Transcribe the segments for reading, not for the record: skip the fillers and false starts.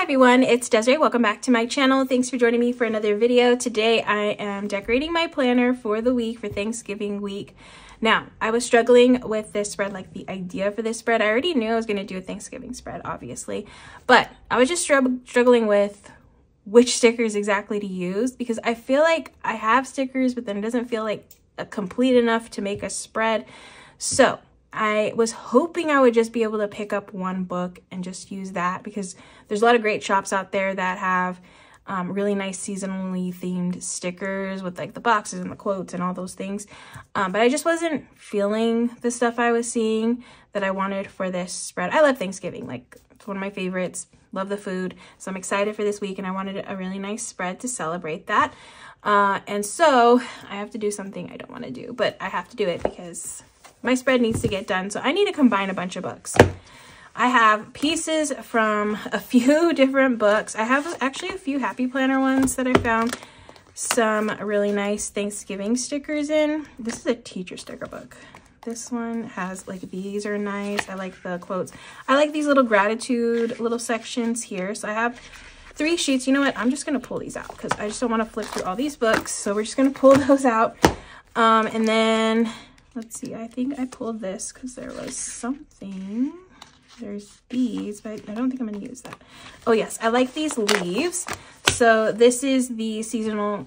everyone, it's Desiree. Welcome back to my channel. Thanks for joining me for another video. Today I am decorating my planner for the week, for Thanksgiving week. Now, I was struggling with this spread, like the idea for this spread. I already knew I was going to do a Thanksgiving spread, obviously, but I was just struggling with which stickers exactly to use, because I feel like I have stickers, but then it doesn't feel like complete enough to make a spread. So I was hoping I would just be able to pick up one book and just use that, because there's a lot of great shops out there that have really nice seasonally themed stickers with like the boxes and the quotes and all those things. But I just wasn't feeling the stuff I was seeing that I wanted for this spread. I love Thanksgiving, like it's one of my favorites, love the food. So I'm excited for this week and I wanted a really nice spread to celebrate that. And so I have to do something I don't want to do, but I have to do it because my spread needs to get done. So I need to combine a bunch of books. I have pieces from a few different books. I have actually a few Happy Planner ones that I found some really nice Thanksgiving stickers in. This is a teacher sticker book. This one has like, these are nice. I like the quotes. I like these little gratitude little sections here. So I have 3 sheets. You know what? I'm just going to pull these out because I just don't want to flip through all these books. So we're just going to pull those out. And then let's see, I think I pulled this because there was something. There's these, but I don't think I'm going to use that. Oh yes, I like these leaves. So this is the seasonal,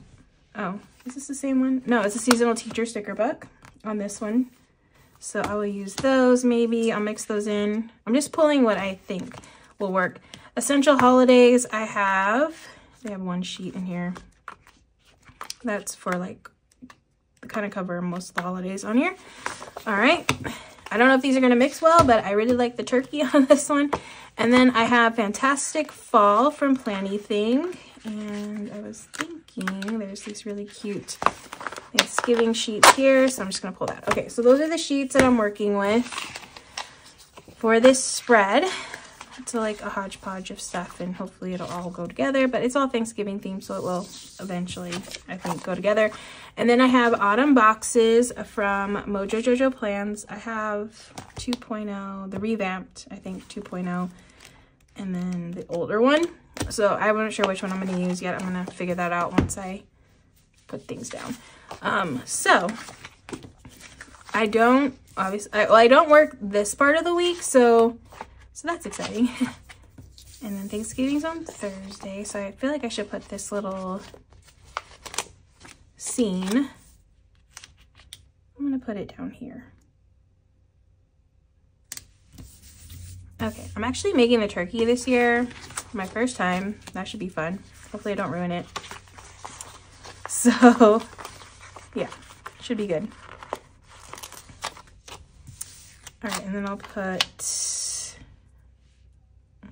oh, is this the same one? No, it's a seasonal teacher sticker book on this one. So I will use those maybe. I'll mix those in. I'm just pulling what I think will work. Essential holidays, they have 1 sheet in here. That's for like, kind of cover most of the holidays on here. All right, I don't know if these are going to mix well, but I really like the turkey on this one. And then I have Fantastic Fall from Planything, and I was thinking there's these really cute Thanksgiving sheets here, so I'm just going to pull that. Okay, so those are the sheets that I'm working with for this spread. It's like a hodgepodge of stuff, and hopefully it'll all go together, but it's all Thanksgiving themed, so it will eventually, I think, go together. And then I have autumn boxes from Mojo Jojo Plans. I have 2.0, the revamped, I think 2.0, and then the older one. So I wasn't sure which one I'm going to use yet. I'm going to figure that out once I put things down. So I don't, obviously, I don't work this part of the week, so that's exciting. And then Thanksgiving's on Thursday, so I feel like I should put this little scene. I'm gonna put it down here. Okay, I'm actually making the turkey this year. My first time. That should be fun. Hopefully I don't ruin it. So, yeah, should be good. All right, and then I'll put,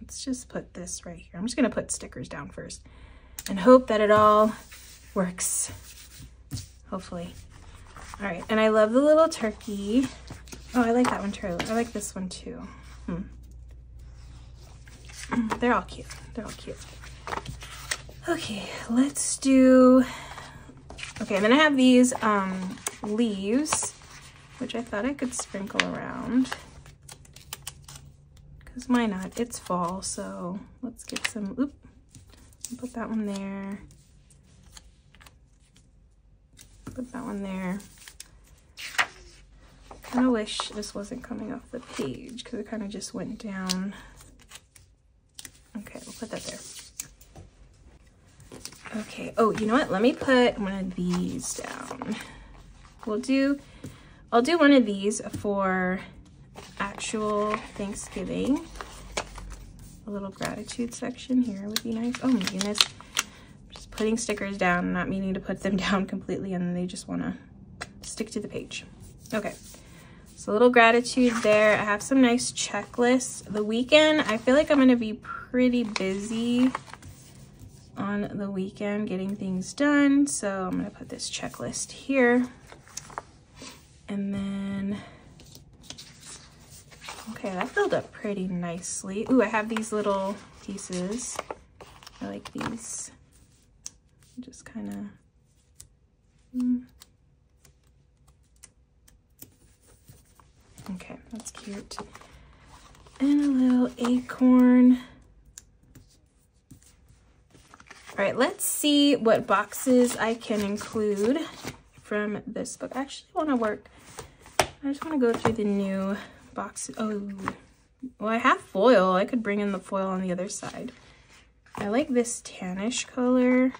let's just put this right here. I'm just gonna put stickers down first and hope that it all works, hopefully. All right, and I love the little turkey. Oh, I like that one too. I like this one too. They're all cute. They're all cute. Okay, let's do, okay, and then I have these leaves, which I thought I could sprinkle around. Because why not? It's fall, so let's get some, oop, put that one there. Put that one there. I kind of wish this wasn't coming off the page because it kind of just went down. Okay, we'll put that there. Okay, oh, you know what? Let me put one of these down. I'll do one of these for actual Thanksgiving. A little gratitude section here would be nice. Oh my goodness. Just putting stickers down, not meaning to put them down completely, and then they just want to stick to the page. Okay, so a little gratitude there. I have some nice checklists. The weekend, I feel like I'm going to be pretty busy on the weekend getting things done, so I'm going to put this checklist here. And then, okay, that filled up pretty nicely. Ooh, I have these little pieces. I like these. Just kind of, okay, that's cute. And a little acorn. All right, let's see what boxes I can include from this book. I actually want to work, I just want to go through the new boxes. Oh, well, I have foil. I could bring in the foil on the other side. I like this tannish color.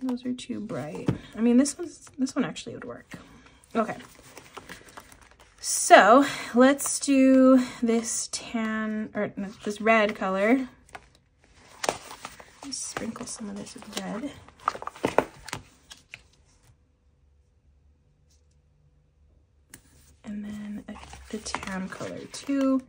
Those are too bright. I mean, this one actually would work. Okay. So let's do this tan, or no, this red color. Just sprinkle some of this with red. And then the tan color too.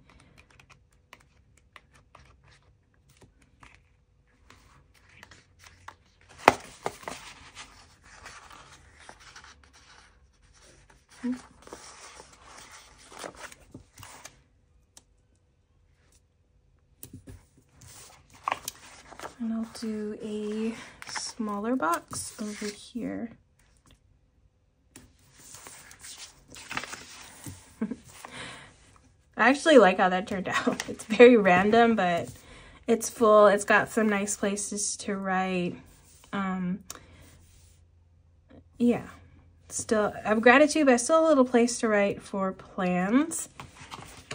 And I'll do a smaller box over here. I actually like how that turned out. It's very random, but it's full. It's got some nice places to write. Yeah, still, I have gratitude, but still a little place to write for plans.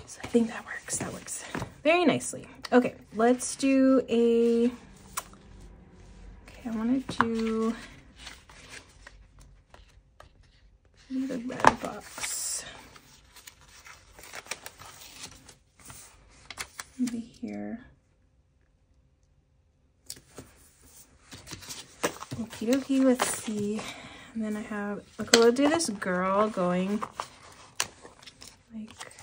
So I think that works. That works very nicely. Okay, let's do a, okay, I want to do the red box. Over here. Okie dokie, let's see. And then I have, okay, we'll do this girl going like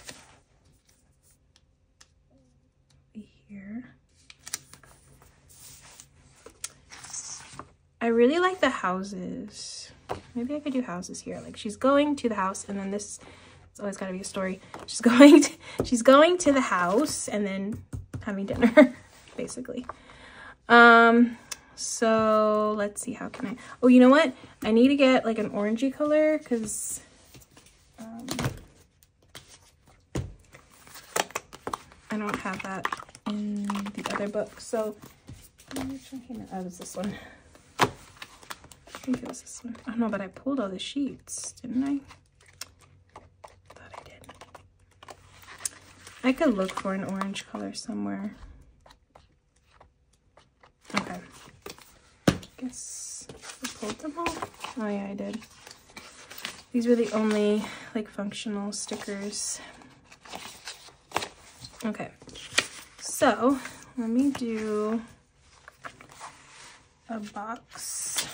here. I really like the houses. Maybe I could do houses here. Like she's going to the house, and then this, it's always got to be a story. She's going to the house and then having dinner, basically. So let's see, how can I, oh, you know what? I need to get like an orangey color because I don't have that in the other book. So which one came out? Oh, it was this one. I think it was this one. Oh no, but I pulled all the sheets, didn't I? Thought I did. I could look for an orange color somewhere. Okay. Guess I pulled them all. Oh yeah, I did. These were the only like functional stickers. Okay, so let me do a box.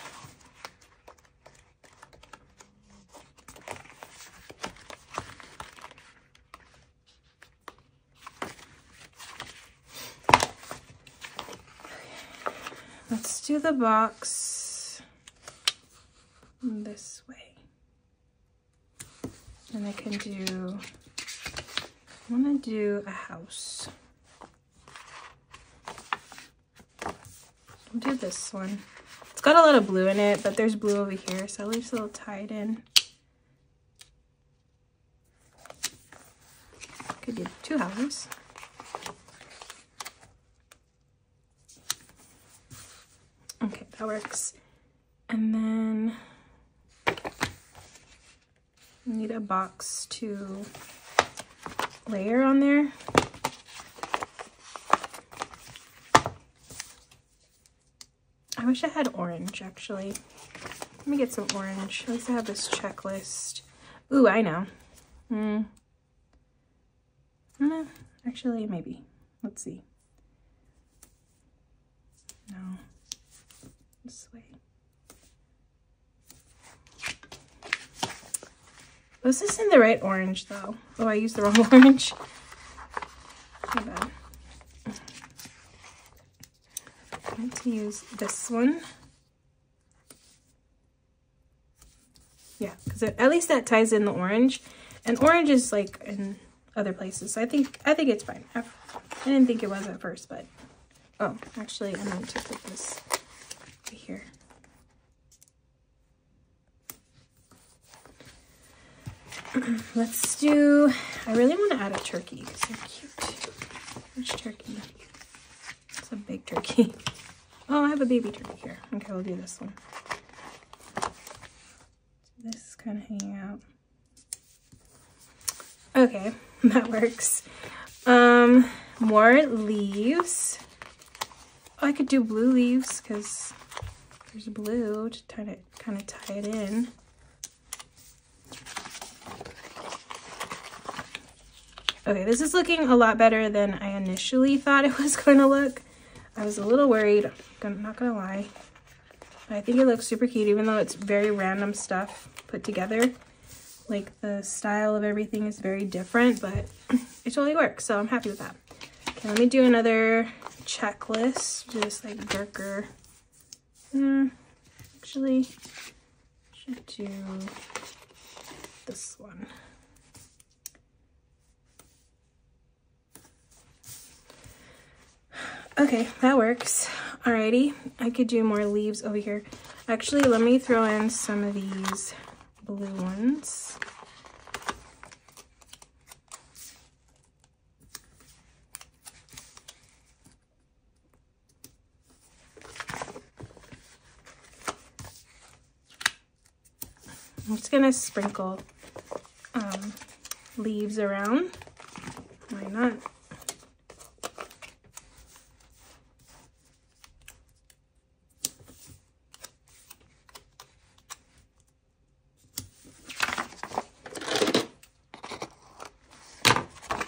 Let's do the box this way. And I can do, I want to do a house. I'll do this one. It's got a lot of blue in it, but there's blue over here, so at least it'll tie it in. Could do two houses. Okay, that works. And then I need a box to layer on there. I wish I had orange, actually. Let me get some orange. At least I have this checklist. Ooh, I know. Actually, maybe. Let's see. No. This way. Was this in the right orange though? Oh, I used the wrong orange. My bad. I need to use this one. Yeah, because at least that ties in the orange. And orange is like in other places. So I think it's fine. I didn't think it was at first, but oh, actually I meant to put this here. Let's do, I really want to add a turkey because they're cute. Which turkey? It's a big turkey. Oh, I have a baby turkey here. Okay, we'll do this one. So this is kind of hanging out. Okay, that works. More leaves. Oh, I could do blue leaves because there's blue to kind of tie it in. Okay, this is looking a lot better than I initially thought it was going to look. I was a little worried, not gonna lie. I think it looks super cute, even though it's very random stuff put together. Like, the style of everything is very different, but it totally works, so I'm happy with that. Okay, let me do another checklist. Do this like darker. Actually, should do this one. Okay, that works. Alrighty, I could do more leaves over here. Actually, let me throw in some of these blue ones. I'm just gonna sprinkle leaves around. Why not?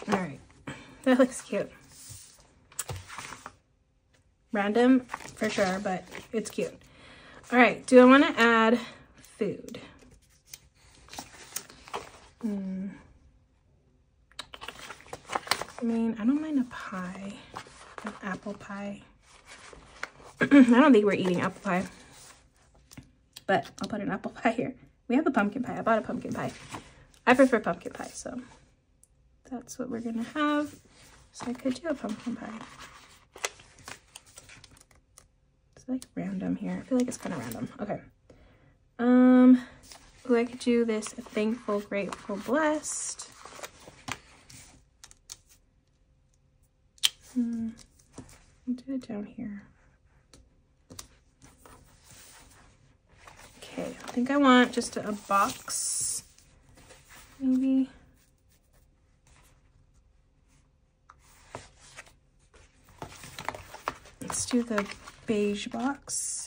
All right, that looks cute. Random for sure, but it's cute. All right, do I want to add food? I mean, I don't mind a pie, an apple pie. I don't think we're eating apple pie, but I'll put an apple pie here. We have a pumpkin pie. I bought a pumpkin pie. I prefer pumpkin pie, so that's what we're gonna have. So I could do a pumpkin pie. It's like random here. I feel like it's kind of random. Okay. Ooh, I could do this thankful, grateful, blessed. I'll do it down here. Okay, I think I want just a box, maybe. Let's do the beige box.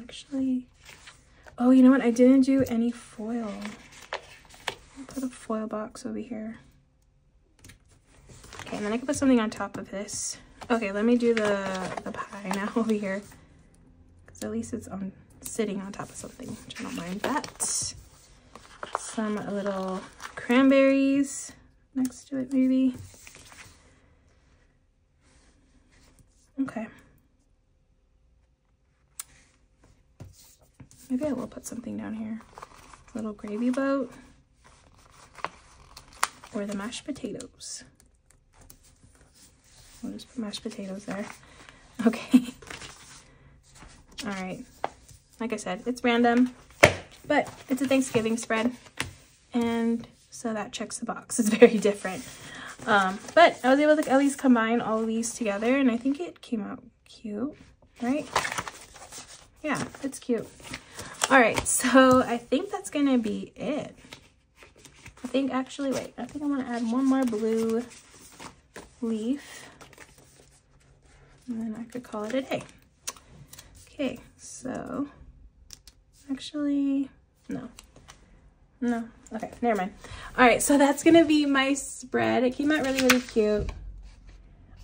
Actually, oh, you know what? I didn't do any foil. I'll put a foil box over here. Okay, and then I can put something on top of this. Okay, let me do the pie now over here, because at least it's sitting on top of something, which I don't mind that. Some little cranberries next to it, maybe. Okay. Maybe I will put something down here. A little gravy boat. Or the mashed potatoes. We'll just put mashed potatoes there. Okay. All right. Like I said, it's random, but it's a Thanksgiving spread. And so that checks the box. It's very different. But I was able to at least combine all of these together, and I think it came out cute, right? Yeah, it's cute. All right, so I think that's gonna be it. I think actually, wait, I think I want to add one more blue leaf, and then I could call it a day. Okay, so actually, no, okay, never mind. All right, so that's gonna be my spread. It came out really, really cute.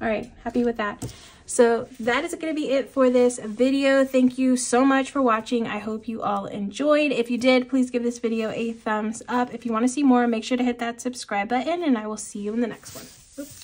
All right, happy with that. So that is going to be it for this video. Thank you so much for watching. I hope you all enjoyed. If you did, please give this video a thumbs up. If you want to see more, make sure to hit that subscribe button, and I will see you in the next one. Oops.